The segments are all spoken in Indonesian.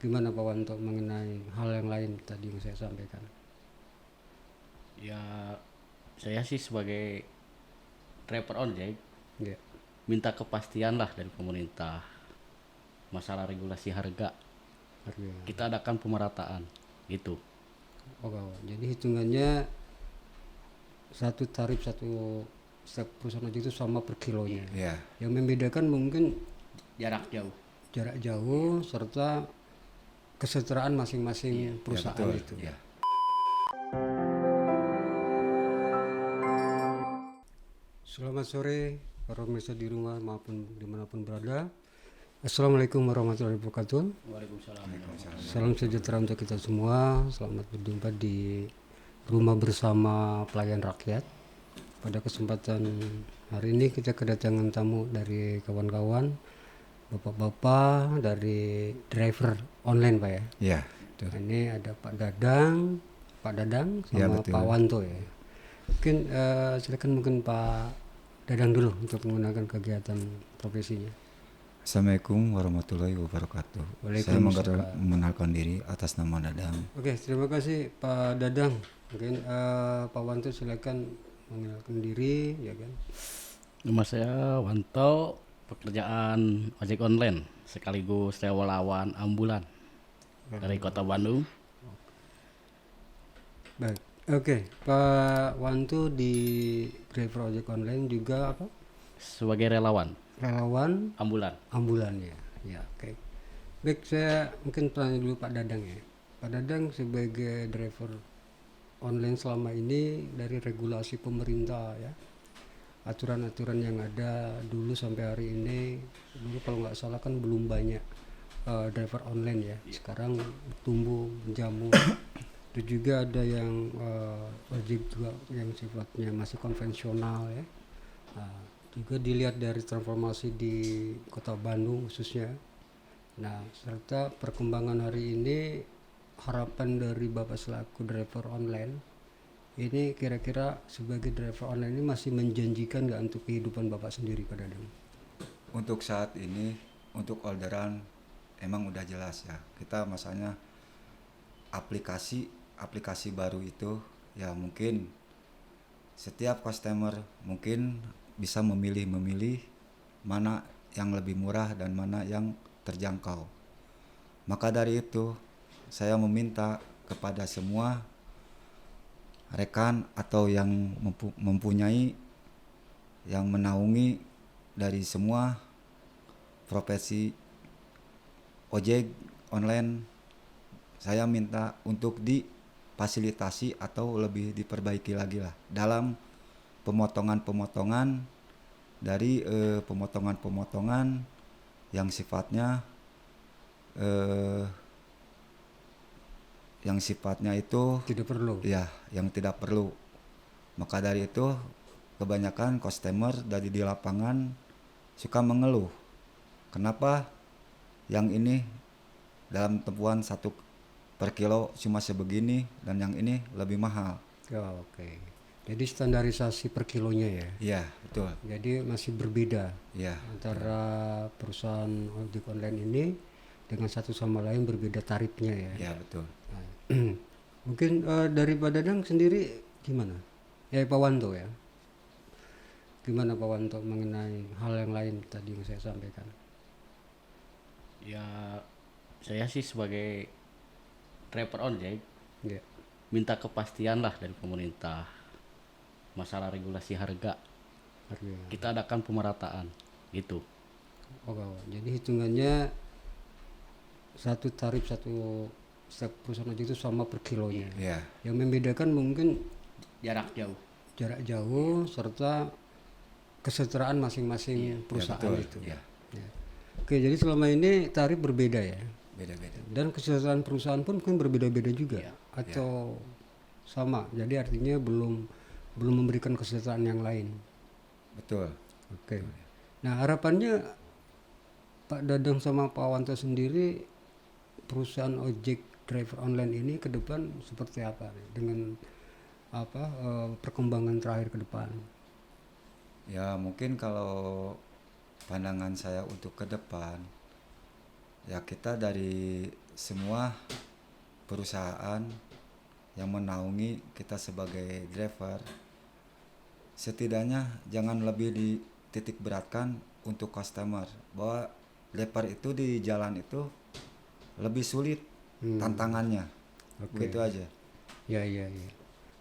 Gimana Pak Wanto mengenai hal yang lain tadi yang saya sampaikan? Ya, saya sih sebagai driver ojek Ya, minta kepastian lah dari pemerintah masalah regulasi harga. harga. Kita adakan pemerataan gitu. Oh, kawan. Jadi hitungannya satu tarif satu setiap perusahaan ojek itu sama per kilonya. Iya, Yang membedakan mungkin Jarak jauh. jarak jauh serta kesetaraan masing-masing Iya, ya perusahaan betul. itu. Ya. Selamat sore para pemirsa di rumah maupun dimanapun berada. Assalamualaikum warahmatullahi wabarakatuh. Waalaikumsalam. Salam sejahtera untuk kita semua. Selamat berjumpa di rumah bersama pelayan rakyat. Pada kesempatan hari ini kita kedatangan tamu dari kawan-kawan, bapak-bapak dari driver online Pak ya. Iya, betul. Ini ada Pak Dadang Ya, sama betul. Pak Wanto ya. Mungkin silakan mungkin Pak Dadang dulu untuk menggunakan kegiatan profesinya. Assalamualaikum warahmatullahi wabarakatuh. Saya Waalaikumsalam. mengenalkan diri atas nama Dadang. Oke, terima kasih Pak Dadang. Mungkin Pak Wanto silakan mengenalkan diri ya kan. Nama saya Wanto, pekerjaan ojek online sekaligus relawan ambulan dari Kota Bandung. Baik. Oke, Pak Wanto di driver ojek online juga apa? Sebagai relawan Relawan ambulan. ambulan ya. Ya, oke. Baik, saya mungkin tanya dulu Pak Dadang ya. Pak Dadang sebagai driver online selama ini dari regulasi pemerintah ya, aturan-aturan yang ada dulu sampai hari ini, dulu kalau nggak salah kan belum banyak driver online ya, sekarang tumbuh menjamur. Itu juga ada yang ojek juga yang sifatnya masih konvensional ya. Nah, juga dilihat dari transformasi di kota Bandung khususnya. Nah, serta perkembangan hari ini, harapan dari Bapak selaku driver online ini kira-kira sebagai driver online ini masih menjanjikan nggak untuk kehidupan Bapak sendiri Pak Dadang? Untuk saat ini, untuk orderan emang udah jelas ya. Kita masanya aplikasi baru itu ya mungkin setiap customer mungkin bisa memilih mana yang lebih murah dan mana yang terjangkau. Maka dari itu saya meminta kepada semua rekan atau yang mempunyai yang menaungi dari semua profesi ojek online, saya minta untuk difasilitasi atau lebih diperbaiki lagi lah dalam pemotongan dari pemotongan yang sifatnya itu Tidak perlu. ya yang tidak perlu. Maka dari itu kebanyakan customer dari di lapangan suka mengeluh, kenapa yang ini dalam tempuhan 1 per kilo cuma sebegini dan yang ini lebih mahal. Oh, oke. Jadi standarisasi per kilonya ya. Iya, betul. Jadi masih berbeda Iya. antara perusahaan ojek online ini dengan satu sama lain, berbeda tarifnya ya. Iya, betul. Nah, mungkin dari Pak Dadang sendiri gimana? Ya Pak Wanto ya. Gimana Pak Wanto mengenai hal yang lain tadi yang saya sampaikan? Ya, saya sih sebagai driver ojek Ya, minta kepastian lah dari pemerintah masalah regulasi harga. harga. Kita adakan pemerataan gitu. Oh, kawan. Jadi hitungannya satu tarif satu setiap perusahaan ojek itu sama per kilonya. Iya. Yang membedakan mungkin Jarak jauh. jarak jauh serta kesetaraan masing-masing perusahaan betul. itu. Iya. Ya. Oke, jadi selama ini tarif berbeda ya, Beda-beda. dan kesejahteraan perusahaan pun mungkin berbeda-beda juga, Iya. atau sama. Jadi artinya belum memberikan kesejahteraan yang lain. Betul. Oke. Nah, harapannya Pak Dadang sama Pak Wanto sendiri, perusahaan ojek driver online ini ke depan seperti apa nih? Dengan apa perkembangan terakhir ke depan? Ya mungkin kalau pandangan saya untuk ke depan, ya kita dari semua perusahaan yang menaungi kita sebagai driver setidaknya jangan lebih dititik beratkan untuk customer bahwa driver itu di jalan itu lebih sulit tantangannya. Oke. Begitu aja. Ya, ya, ya.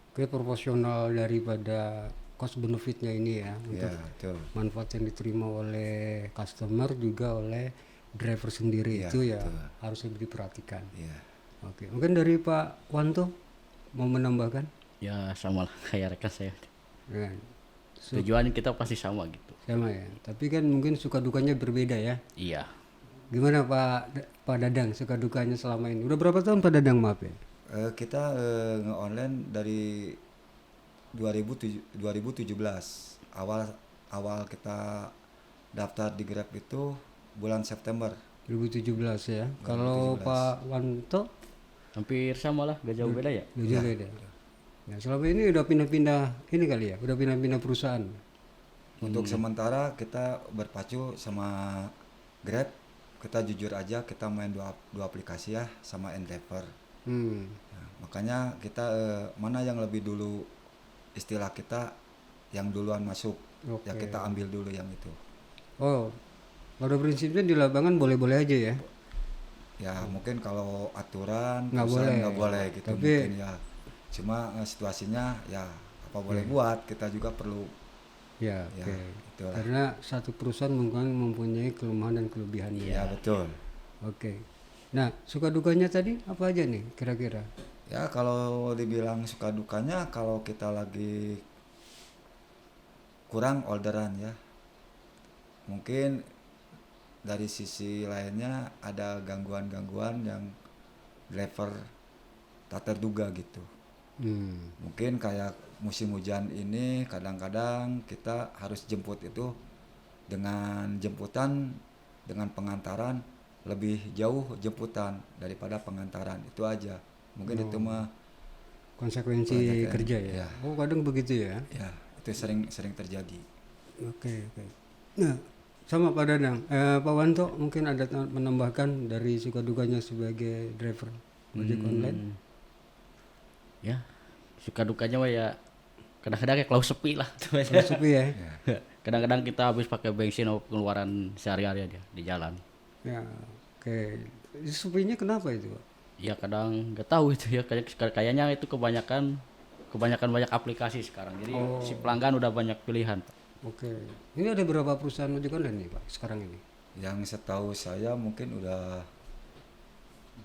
Oke, proporsional daripada cost benefitnya ini ya, Ya, untuk betul. manfaat yang diterima oleh customer juga oleh driver sendiri, Iya, itu ya betul. harus lebih diperhatikan. Iya. Oke, mungkin dari Pak Wanto mau menambahkan? Ya sama lah kayak rekan saya. Ya, Tujuan kita pasti sama gitu. sama ya. Tapi kan mungkin suka dukanya berbeda ya. Iya. Gimana Pak Dadang suka dukanya selama ini? Udah berapa tahun Pak Dadang, maaf ya? Kita nge-online dari 2017. Awal kita daftar di Grab itu bulan September. 2017 ya. Kalau 2017. Pak Wanto Hampir sama lah, gak jauh beda ya. jujur beda. Nah, selama ini udah pindah-pindah ini kali ya, udah pindah-pindah perusahaan. Untuk sementara kita berpacu sama Grab. Kita jujur aja kita main dua aplikasi ya sama Endeavor. Hmm. Nah, makanya kita mana yang lebih dulu istilah kita yang duluan masuk. Ya Oke. kita ambil dulu yang itu. Oh, pada prinsipnya di lapangan boleh-boleh aja ya. Ya mungkin kalau aturan Nggak perusahaan boleh. nggak boleh gitu Tapi- mungkin ya. Cuma situasinya ya apa boleh buat kita juga perlu Ya, ya oke. itulah. Karena satu perusahaan mungkin mempunyai kelemahan dan kelebihannya. Ya betul. Oke. Nah, suka dukanya tadi apa aja nih kira-kira? Ya kalau dibilang suka dukanya kalau kita lagi kurang orderan ya. Mungkin dari sisi lainnya ada gangguan-gangguan yang driver tak terduga gitu. Hmm. Mungkin kayak musim hujan ini kadang-kadang kita harus jemput itu dengan jemputan dengan pengantaran lebih jauh jemputan daripada pengantaran itu aja. Mungkin itu mah Konsekuensi Banyak ya. kerja ya. Ya. Oh, kadang begitu ya. ya itu sering terjadi. Oke, oke. Nah, sama Pak Dadang, Pak Wanto mungkin ada menambahkan dari suka dukanya sebagai driver ojek online. Ya, suka dukanya mah ya kadang-kadang kayak kalau sepi lah tuh aja. Kalau sepi ya. Kadang-kadang kita habis pakai bensin atau pengeluaran sehari-hari aja di jalan. Ya, oke. Sepinya kenapa itu, Pak? Ya kadang nggak tahu itu ya kayaknya itu kebanyakan banyak aplikasi sekarang. Jadi si pelanggan udah banyak pilihan. Oke. Ini ada berapa perusahaan ojek online nih, Pak, sekarang ini? Yang setahu saya mungkin udah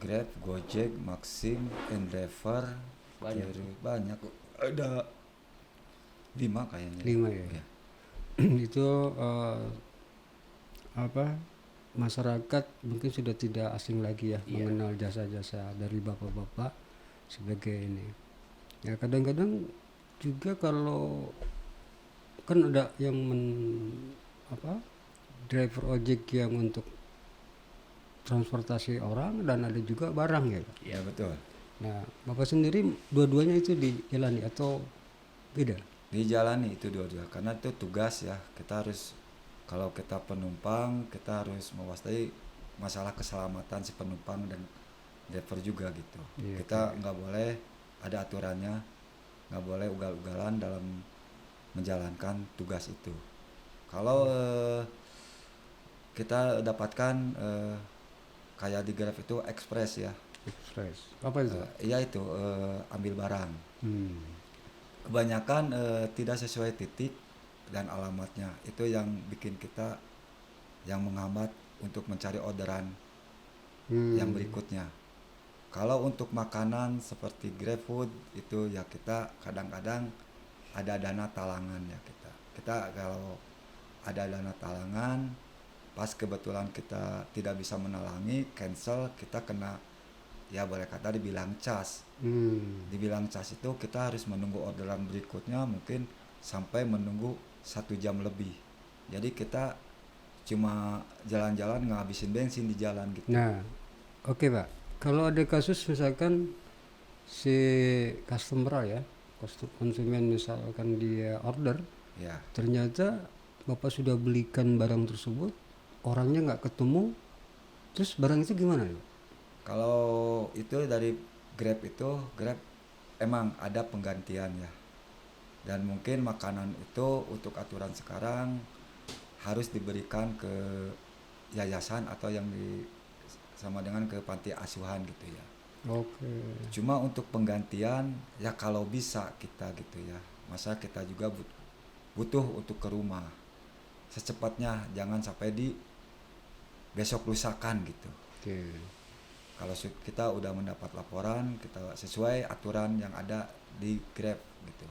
Grab, Gojek, Maxim, Endeavor, Banyak. terus banyak. Ada 5 kayaknya. 5 ya. Ya. Itu apa? Masyarakat mungkin sudah tidak asing lagi ya mengenal jasa-jasa dari bapak-bapak sebagai ini. Ya kadang-kadang juga kalau kan ada yang driver ojek yang untuk transportasi orang dan ada juga barang ya, Pak. Ya betul. Nah, Bapak sendiri dua-duanya itu dijalani atau beda? Dijalani itu dua-dua karena itu tugas ya. Kita harus kalau kita penumpang kita harus mewaspadai masalah keselamatan si penumpang dan driver juga gitu. Iya, Kita nggak boleh ada aturannya, nggak boleh ugal-ugalan dalam menjalankan tugas itu. Kalau kita dapatkan kayak di Grab itu ekspres ya. Express. Apa itu? Iya itu ambil barang. Hmm. Kebanyakan tidak sesuai titik dan alamatnya. Itu yang bikin kita yang menghambat untuk mencari orderan yang berikutnya. Kalau untuk makanan seperti GrabFood itu ya kita kadang-kadang ada dana talangan ya kita. Kita kalau ada dana talangan pas kebetulan kita tidak bisa menalangi cancel kita kena ya boleh kata dibilang cas. Dibilang cas itu kita harus menunggu orderan berikutnya mungkin sampai menunggu 1 jam lebih. Jadi kita cuma jalan-jalan ngabisin bensin di jalan gitu. Nah, oke Pak. Kalau ada kasus misalkan si customer ya, konsumen misalkan dia order, Ya, ternyata Bapak sudah belikan barang tersebut, orangnya nggak ketemu, terus barang itu gimana, Pak? Kalau itu dari Grab itu, Grab emang ada penggantian ya. Dan mungkin makanan itu untuk aturan sekarang harus diberikan ke yayasan atau yang sama dengan ke panti asuhan gitu ya. Oke. Cuma untuk penggantian ya kalau bisa kita gitu ya. Masa kita juga butuh untuk ke rumah. Secepatnya, jangan sampai di besok lusakan gitu. Oke. Kalau kita udah mendapat laporan, kita sesuai aturan yang ada di Grab gitu.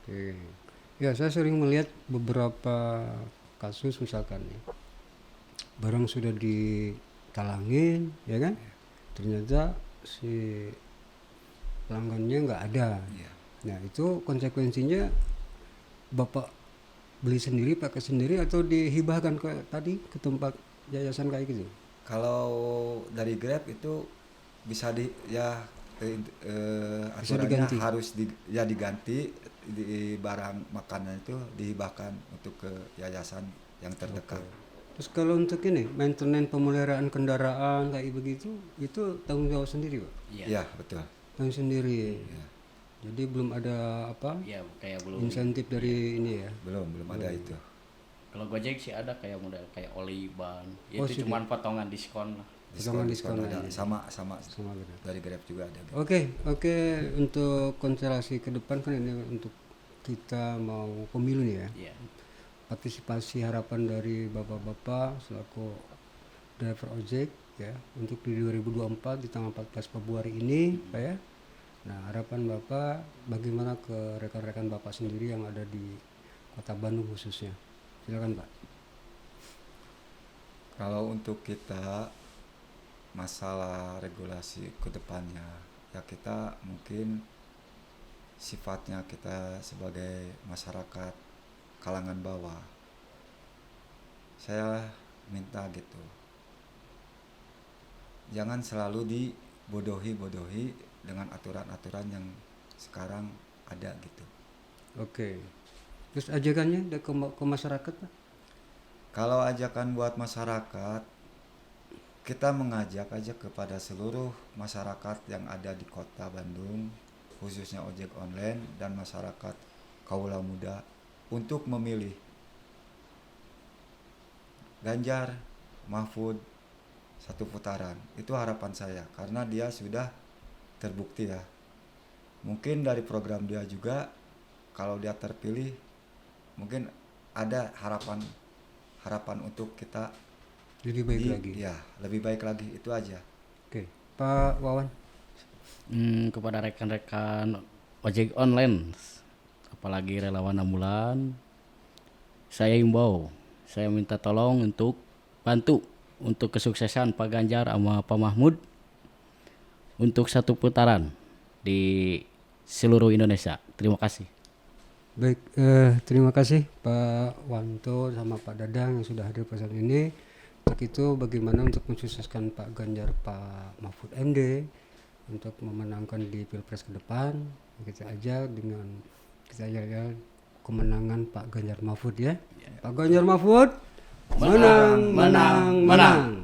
Oke. Ya, saya sering melihat beberapa kasus misalkan ya. Barang sudah ditalangin, ya kan? Ternyata si pelanggannya nggak ada. Iya. Nah, itu konsekuensinya Bapak beli sendiri, pakai sendiri atau dihibahkan ke tadi ke tempat yayasan kayak gitu? Kalau dari Grab itu bisa Bisa aturannya diganti. harus diganti di barang makanan itu dihibahkan untuk ke yayasan yang terdekat. Terus kalau untuk ini maintenance pemeliharaan kendaraan kayak begitu, itu tanggung jawab sendiri, Pak? Iya. Iya, betul. Tanggung sendiri. Iya. Jadi belum ada apa Iya, kayak belum. insentif dari ini ya? Belum ada itu. Kalau Gojek sih ada kayak model kayak oli ban. Oh, Itu cuman potongan diskon lah. Diskon ada lagi. sama Sama gitu. dari Grab juga ada. Oke, untuk konstelasi ke depan kan ini untuk kita mau pemilu nih ya. Iya. Partisipasi harapan dari bapak-bapak selaku driver ojek ya untuk di 2024 di tanggal 14 Februari ini, Pak ya. Nah, harapan Bapak bagaimana ke rekan-rekan Bapak sendiri yang ada di Kota Bandung khususnya. Silakan, Pak. Kalau untuk kita masalah regulasi ke depannya ya kita mungkin sifatnya kita sebagai masyarakat kalangan bawah, saya minta gitu, jangan selalu dibodohi dengan aturan-aturan yang sekarang ada gitu. Oke. Terus ajakannya ke masyarakat, Pak? Kalau ajakan buat masyarakat, kita mengajak aja kepada seluruh masyarakat yang ada di Kota Bandung, khususnya ojek online dan masyarakat kaula muda untuk memilih Ganjar Mahfud satu putaran. Itu harapan saya karena dia sudah terbukti ya. Mungkin dari program dia juga kalau dia terpilih mungkin ada harapan untuk kita Jadi baik lagi. ya lebih baik lagi, itu aja. Oke. Pak Wawan. Kepada rekan-rekan ojek online, apalagi relawan ambulan, saya himbau, saya minta tolong untuk bantu untuk kesuksesan Pak Ganjar sama Pak Mahfud untuk satu putaran di seluruh Indonesia. Terima kasih. Baik, terima kasih Pak Wanto sama Pak Dadang yang sudah hadir pada saat ini. Untuk itu bagaimana untuk mensukseskan Pak Ganjar Pak Mahfud MD untuk memenangkan di Pilpres ke depan. Kita aja dengan kita aja kemenangan Pak Ganjar Mahfud ya. Pak Ganjar Mahfud menang.